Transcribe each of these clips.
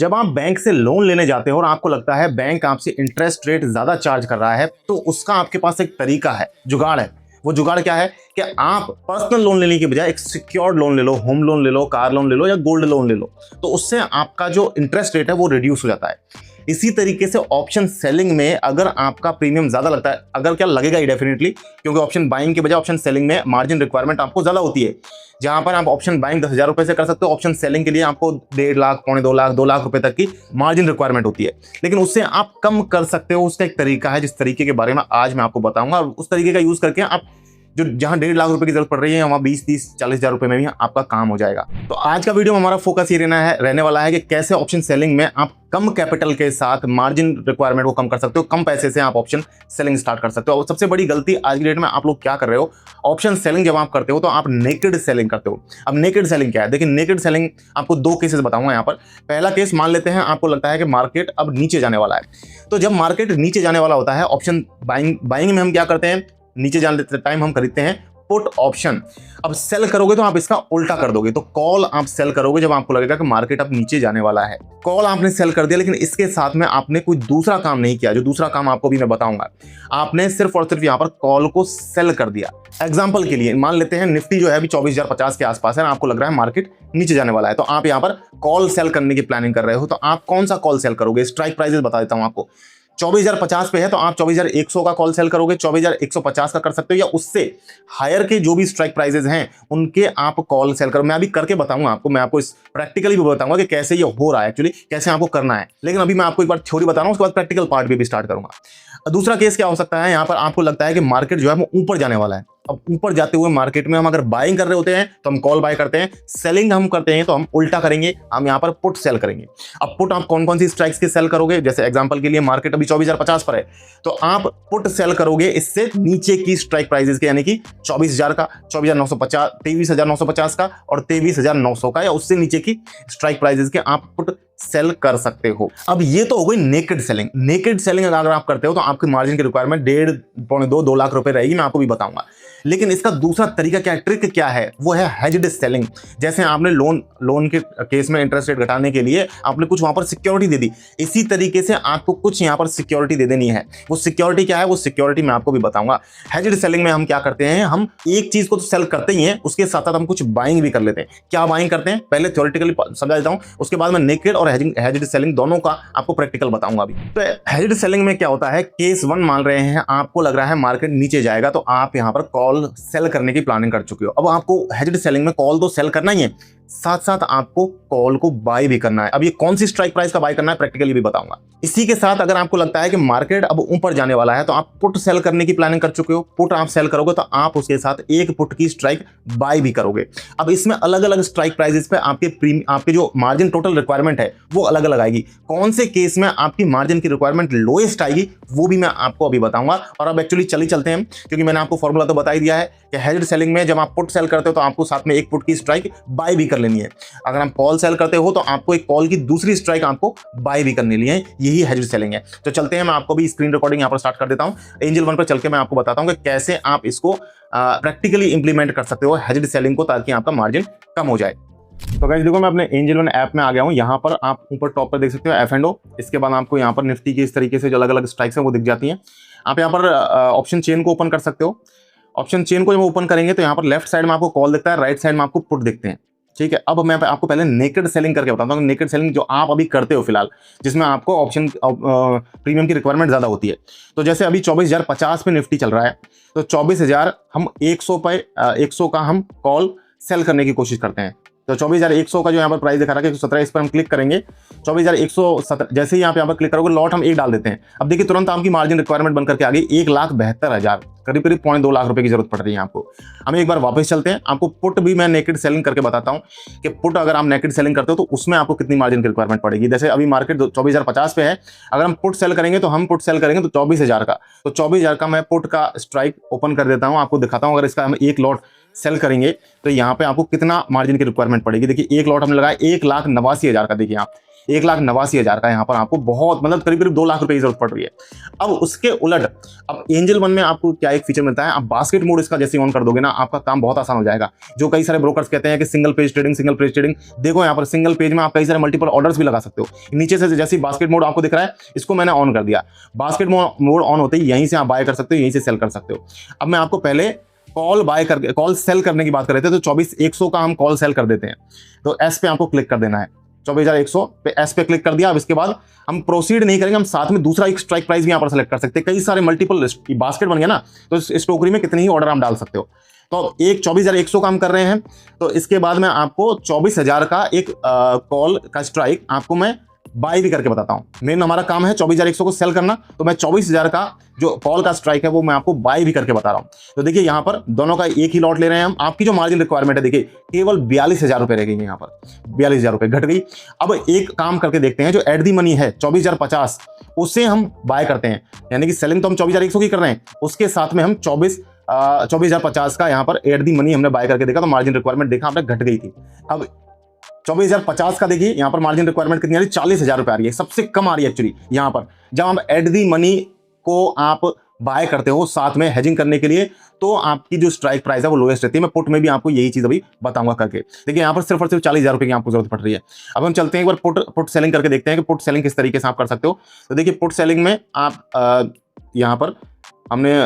जब आप बैंक से लोन लेने जाते हो और आपको लगता है बैंक आपसे इंटरेस्ट रेट ज्यादा चार्ज कर रहा है, तो उसका आपके पास एक तरीका है, जुगाड़ है। वो जुगाड़ क्या है कि आप पर्सनल लोन लेने की बजाय एक सिक्योर्ड लोन ले लो, होम लोन ले लो, कार लोन ले लो या गोल्ड लोन ले लो, तो उससे आपका जो इंटरेस्ट रेट है वो रिड्यूस हो जाता है। इसी तरीके से ऑप्शन सेलिंग में अगर आपका प्रीमियम ज्यादा लगता है, अगर क्या लगेगा ही डेफिनेटली, क्योंकि ऑप्शन बाइंग के बजाय ऑप्शन सेलिंग में मार्जिन रिक्वायरमेंट आपको ज्यादा होती है। जहां पर आप ऑप्शन बाइंग 10,000 रुपए से कर सकते हो, ऑप्शन सेलिंग के लिए आपको 1.5 लाख, पौने 2 लाख, 2 लाख रुपए तक की मार्जिन रिक्वायरमेंट होती है। लेकिन उससे आप कम कर सकते हो, उसका एक तरीका है जिस तरीके के बारे में आज मैं आपको बताऊंगा, और उस तरीके का यूज करके आप जो जहां 1.5 लाख रुपए की जरूरत पड़ रही है वहां 20, 30, 40,000 रुपए में भी आपका काम हो जाएगा। तो आज का वीडियो में हमारा फोकस ये रहने वाला है कि कैसे ऑप्शन सेलिंग में आप कम कैपिटल के साथ मार्जिन रिक्वायरमेंट को कम कर सकते हो, कम पैसे से आप ऑप्शन सेलिंग स्टार्ट कर सकते हो। और सबसे बड़ी गलती आज की डेट में आप लोग क्या कर रहे हो, ऑप्शन सेलिंग जब आप करते हो तो आप नेकेड सेलिंग करते हो। अब नेकेड सेलिंग क्या है, देखिए नेकेड सेलिंग आपको 2 केसेस बताऊंगा यहाँ पर। पहला केस, मान लेते हैं आपको लगता है कि मार्केट अब नीचे जाने वाला है, तो जब मार्केट नीचे जाने वाला होता है, ऑप्शन बाइंग में हम क्या करते हैं, नीचे जाने टाइम हम खरीदते हैं पुट ऑप्शन। अब सेल करोगे तो आप इसका उल्टा कर दोगे, तो कॉल आप सेल करोगे जब आपको लगेगा कि मार्केट अब नीचे जाने वाला है। कॉल आपने सेल कर दिया, लेकिन इसके साथ में आपने कोई दूसरा काम नहीं किया, जो दूसरा काम आपको भी मैं बताऊंगा। आपने सिर्फ और सिर्फ यहां पर कॉल को सेल कर दिया। एग्जांपल के लिए मान लेते हैं निफ्टी जो है अभी 24,050 के आसपास है, आपको लग रहा है मार्केट नीचे जाने वाला है, तो आप यहां पर कॉल सेल करने की प्लानिंग कर रहे हो। तो आप कौन सा कॉल सेल करोगे, स्ट्राइक प्राइसेस बता देता हूं आपको। 24,050 पे है तो आप 24,100 का कॉल सेल करोगे, 24,150 का कर सकते हो, या उससे हायर के जो भी स्ट्राइक प्राइसेस हैं उनके आप कॉल सेल करो। मैं अभी करके बताऊंगा आपको, मैं आपको इस प्रैक्टिकली भी बताऊंगा कि कैसे ये हो रहा है, एक्चुअली कैसे आपको करना है। लेकिन अभी मैं आपको एक बार थ्योरी बता रहा हूं, उसके बाद प्रैक्टिकल पार्ट भी स्टार्ट करूंगा। दूसरा केस क्या हो सकता है, यहां पर आपको लगता है कि मार्केट जो है वो ऊपर जाने वाला है। अब ऊपर जाते हुए मार्केट में हम अगर बाइंग कर रहे होते हैं तो हम कॉल बाय करते हैं, सेलिंग हम करते हैं तो हम उल्टा करेंगे, हम यहां पर पुट सेल करेंगे। अब पुट आप कौन कौन सी स्ट्राइक्स के सेल करोगे, जैसे एग्जांपल के लिए मार्केट अभी 24,050 पर है, तो आप पुट सेल करोगे इससे नीचे की स्ट्राइक प्राइसेस के, यानी कि 24,000 का, 24,950, 23,950 का और 23,900 का, या उससे नीचे की स्ट्राइक प्राइसेस के आप पुट सेल कर सकते हो। अब ये तो हो गई नेकेड सेलिंग। नेकेड सेलिंग अगर आप करते हो तो आपकी मार्जिन की रिक्वायरमेंट 1.5, पौने 2 लाख रुपए रहेगी, मैं आपको भी बताऊंगा। लेकिन इसका दूसरा तरीका क्या है, ट्रिक क्या है, वो है हेज्ड सेलिंग। जैसे आपने लोन के केस में इंटरेस्ट रेट घटाने के लिए आपने कुछ वहां पर सिक्योरिटी दे दी, इसी तरीके से आपको कुछ यहां पर सिक्योरिटी दे देनी है। वो सिक्योरिटी क्या है, वो सिक्योरिटी मैं आपको भी बताऊंगा। हेज्ड सेलिंग में हम क्या करते हैं, हम एक चीज को तो सेल करते ही हैं, उसके साथ साथ हम कुछ बाइंग भी कर लेते हैं। क्या बाइंग करते हैं, पहले थ्योरेटिकली समझा देता हूं, उसके बाद मैं नेकेड और हेज्ड सेलिंग दोनों का आपको प्रैक्टिकल बताऊंगा अभी। तो हेज्ड सेलिंग में क्या होता है, केस 1 मान रहे हैं, आपको लग रहा है मार्केट नीचे जाएगा, तो आप यहां पर कॉल सेल करने की प्लानिंग कर चुके हो। अब आपको हेज्ड सेलिंग में कॉल तो सेल करना ही है, साथ साथ आपको कॉल को बाय भी करना है। अब ये कौन सी स्ट्राइक प्राइस का बाय करना है प्रैक्टिकली भी बताऊंगा। इसी के साथ अगर आपको लगता है कि मार्केट अब ऊपर जाने वाला है, तो आप पुट सेल करने की प्लानिंग कर चुके हो। पुट आप सेल करोगे तो आप उसके साथ एक पुट की स्ट्राइक बाय भी करोगे। अब इसमें अलग अलग स्ट्राइक प्राइसेस पे आपके जो मार्जिन टोटल रिक्वायरमेंट है वो अलग अलग आएगी। कौन से केस में आपकी मार्जिन की रिक्वायरमेंट लोएस्ट आएगी वो भी मैं आपको अभी बताऊंगा। और अब एक्चुअली चलते हैं, क्योंकि मैंने आपको फॉर्मूला तो बता ही दिया है कि हेज्ड सेलिंग में जब आप पुट सेल करते हो तो आपको साथ में एक पुट की स्ट्राइक बाय भी कर लेनी है। अगर आप कॉल सेल करते हो तो आपको एक कॉल की दूसरी स्ट्राइक आपको बाय भी करने लिए, यही हेज्ड सेलिंग है। तो चलते हैं, मैं आपको भी स्क्रीन रिकॉर्डिंग यहां पर स्टार्ट कर देता हूं। एंजल वन पर चल के मैं आपको बताता हूं कि कैसे आप इसको प्रैक्टिकली इंप्लीमेंट कर सकते हो हेज्ड सेलिंग को, ताकि आपका मार्जिन कम हो जाए। तो गाइस देखो, मैं अपने एंजल वन ऐप में आ गया हूं। यहां पर आप ऊपर टॉप पर देख सकते हो F&O। इसके बाद आपको यहां पर निफ्टी की इस तरीके से जो अलग अलग स्ट्राइक्स हैं वो दिख जाती हैं। आप यहां पर ऑप्शन चेन को ओपन कर सकते हो। ऑप्शन चेन को जब ओपन करेंगे तो यहां पर लेफ्ट साइड में आपको कॉल दिखता है, राइट साइड में आपको पुट दिखते हैं, ठीक है। अब मैं आपको पहले नेकेड सेलिंग करके बताता हूं। नेकेड सेलिंग जो आप अभी करते हो फिलहाल, जिसमें आपको ऑप्शन प्रीमियम की रिक्वायरमेंट ज्यादा होती है। तो जैसे अभी 24,050 पे निफ्टी चल रहा है, तो 24,000 हम 100 का हम कॉल सेल करने की कोशिश करते हैं। तो 24,100 का जो यहाँ पर प्राइस दिखा रहा है 117, इस पर हम क्लिक करेंगे। 24,117 जैसे ही यहाँ पे क्लिक करोगे, लॉट हम एक डाल देते हैं। अब देखिए तुरंत आपकी मार्जिन रिक्वायरमेंट बनकर के आ गई 1,72,000, करीब करीब पौने 2 लाख रुपए की जरूरत पड़ रही है आपको। हम एक बार वापस चलते हैं, आपको पुट भी मैं नेकेड सेलिंग करके बताता हूँ कि पुट अगर आप नेकेड सेलिंग करते हो तो उसमें आपको कितनी मार्जिन की रिक्वायरमेंट पड़ेगी। जैसे अभी मार्केट 24,050 पे है, अगर हम पुट सेल करेंगे तो हम पुट सेल करेंगे तो 24,000 का, तो 24,000 का मैं पुट का स्ट्राइक ओपन कर देता हूँ, आपको दिखाता हूँ। अगर इसका हम एक लॉट सेल करेंगे तो यहाँ पे आपको कितना मार्जिन की रिक्वायरमेंट पड़ेगी। देखिए एक लॉट हमने लगाया 1,89,000 का। देखिए आप 1,89,000 का यहाँ पर आपको बहुत मतलब करीब करीब 2 लाख रुपए की जरूरत पड़ रही है। अब उसके उलट अब एंजल वन में आपको क्या एक फीचर मिलता है, आप बास्केट मोड इसका जैसे ऑन कर दोगे ना, आपका काम बहुत आसान हो जाएगा। जो कई सारे ब्रोकर्स कहते हैं कि सिंगल पेज ट्रेडिंग, देखो यहाँ पर सिंगल पेज में आप कई सारे मल्टीपल ऑर्डर्स भी लगा सकते हो। नीचे से जैसे बास्केट मोड आपको दिख रहा है, इसको मैंने ऑन कर दिया। बास्केट मोड ऑन होते ही यहीं से आप बाय कर सकते हो, यहीं से सेल कर सकते हो। अब मैं आपको पहले कॉल सेल करने की बात कर रहे थे, तो 24,100 का हम कॉल सेल कर देते हैं। तो एस पे आपको क्लिक कर देना है, 24,100 पे एस पे क्लिक कर दिया। अब इसके बाद हम प्रोसीड नहीं करेंगे, हम साथ में दूसरा एक स्ट्राइक प्राइस भी यहाँ पर सेलेक्ट कर सकते हैं। कई सारे मल्टीपल बास्केट बन गया ना, तो इस टोकरी में कितने ही ऑर्डर आप डाल सकते हो। तो एक 24,100 काम कर रहे हैं, तो इसके बाद मैं आपको 24,000 का एक कॉल का स्ट्राइक आपको मैं बाय भी करके बताता हूं। मेन हमारा काम है 24,100 को सेल करना, तो मैं 24,000 का जो कॉल का स्ट्राइक है वो मैं आपको बाय भी करके बता रहा हूं। तो देखिए यहाँ पर दोनों का एक ही लॉट ले रहे हैं हम। आपकी जो मार्जिन रिक्वायरमेंट है देखिए केवल 42,000 रुपए रह गई है, यहाँ पर 42,000 रुपए घट गई। अब एक काम करके देखते हैं, जो एट दी मनी है 24,050 उससे हम बाय करते हैं, यानी कि सेलिंग तो हम 24,100 की कर रहे हैं, उसके साथ में हम 24,050 का यहाँ पर एट दी मनी हमने बाय करके देखा, तो मार्जिन रिक्वायरमेंट देखा आपने घट गई थी। अब 24,050 का देखिए यहाँ पर मार्जिन रिक्वायरमेंट कितनी आ रही है, 40,000 रुपए आ रही है, सबसे कम आ रही है एक्चुअली। यहाँ पर जब हम एट दी मनी को आप बाय करते हो साथ में हेजिंग करने के लिए, तो आपकी जो स्ट्राइक प्राइस है वो लोएस्ट रहती है। मैं पुट में भी आपको यही चीज अभी बताऊंगा करके। देखिए यहाँ पर सिर्फ और सिर्फ 40,000 रुपए की आपको जरूरत पड़ रही है। अब हम चलते हैं एक बार पुट सेलिंग करके देखते हैं कि पुट सेलिंग किस तरीके से आप कर सकते हो। तो देखिए पुट सेलिंग में आप यहाँ पर हमने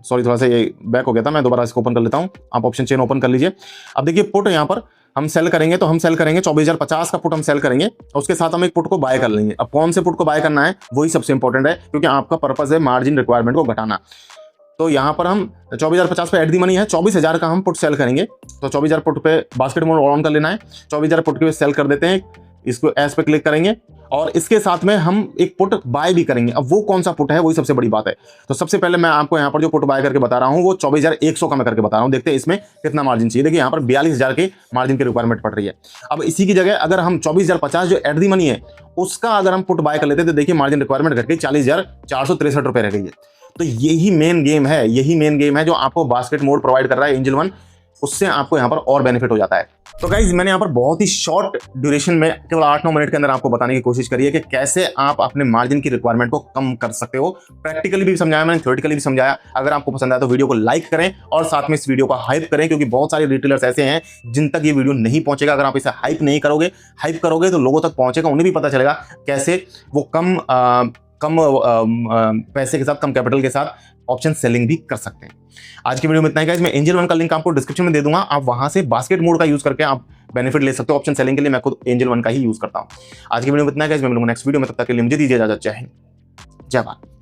सॉरी थोड़ा सा ये बैक हो गया था, मैं दोबारा इसको ओपन कर लेता हूँ। आप ऑप्शन चेन ओपन कर लीजिए। अब देखिए पुट यहाँ पर हम सेल करेंगे, तो हम सेल करेंगे 24,050 का पुट हम सेल करेंगे, उसके साथ हम एक पुट को बाय कर लेंगे। अब कौन से पुट को बाय करना है वही सबसे इंपॉर्टेंट है, क्योंकि आपका पर्पस है मार्जिन रिक्वायरमेंट को घटाना। तो यहाँ पर हम 24,050 पे एट दी मनी है, 24,000 का हम पुट सेल करेंगे। तो 24,000 पुट पे बास्केट मोड ऑन कर लेना है, 24,000 पुट के सेल कर देते हैं, इसको एस पे क्लिक करेंगे और इसके साथ में हम एक पुट बाय भी करेंगे। अब वो कौन सा पुट है वही सबसे बड़ी बात है। तो सबसे पहले मैं आपको यहाँ पर जो पुट बाय करके बता रहा हूँ वो 24,100 का मैं करके बता रहा हूँ। देखते हैं इसमें कितना मार्जिन चाहिए। देखिए यहाँ पर 42,000 के मार्जिन की रिक्वायरमेंट पड़ रही है। अब इसी की जगह अगर हम 24,050 जो एट दी मनी है उसका अगर हम पुट बाय कर लेते तो देखिए मार्जिन रिक्वायरमेंट घट गई, 40,463 रुपए रह गई है। तो यही मेन गेम है जो आपको बास्केट मोड प्रोवाइड कर रहा है एंजल वन, उससे आपको यहाँ पर और बेनिफिट हो जाता है। तो गाइज मैंने यहाँ पर बहुत ही शॉर्ट ड्यूरेशन में केवल 8-9 मिनट के अंदर आपको बताने की कोशिश करी है कि कैसे आप अपने मार्जिन की रिक्वायरमेंट को कम कर सकते हो। प्रैक्टिकली भी समझाया मैंने, थ्योरेटिकली भी समझाया। अगर आपको पसंद आया तो वीडियो को लाइक करें और साथ में इस वीडियो को हाइप करें, क्योंकि बहुत सारे रिटेलर्स ऐसे हैं जिन तक ये वीडियो नहीं पहुंचेगा। अगर आप इसे हाइप नहीं करोगे, हाइप करोगे तो लोगों तक पहुंचेगा, उन्हें भी पता चलेगा कैसे वो कम पैसे के साथ, कम कैपिटल के साथ ऑप्शन सेलिंग भी कर सकते हैं। आज की वीडियो में इतना ही गाइस। मैं एंजल वन का लिंक आपको डिस्क्रिप्शन में दे दूंगा, आप वहां से बास्केट मोड का यूज करके आप बेनिफिट ले सकते हो ऑप्शन सेलिंग के लिए। मैं खुद एंजल वन का ही यूज करता हूं। आज की वीडियो में इतना ही गाइस, मैं मिलूंगा नेक्स्ट वीडियो में, तब तक के लिए मुझे दीजिए इजाजत। जय हिंद, जय भारत।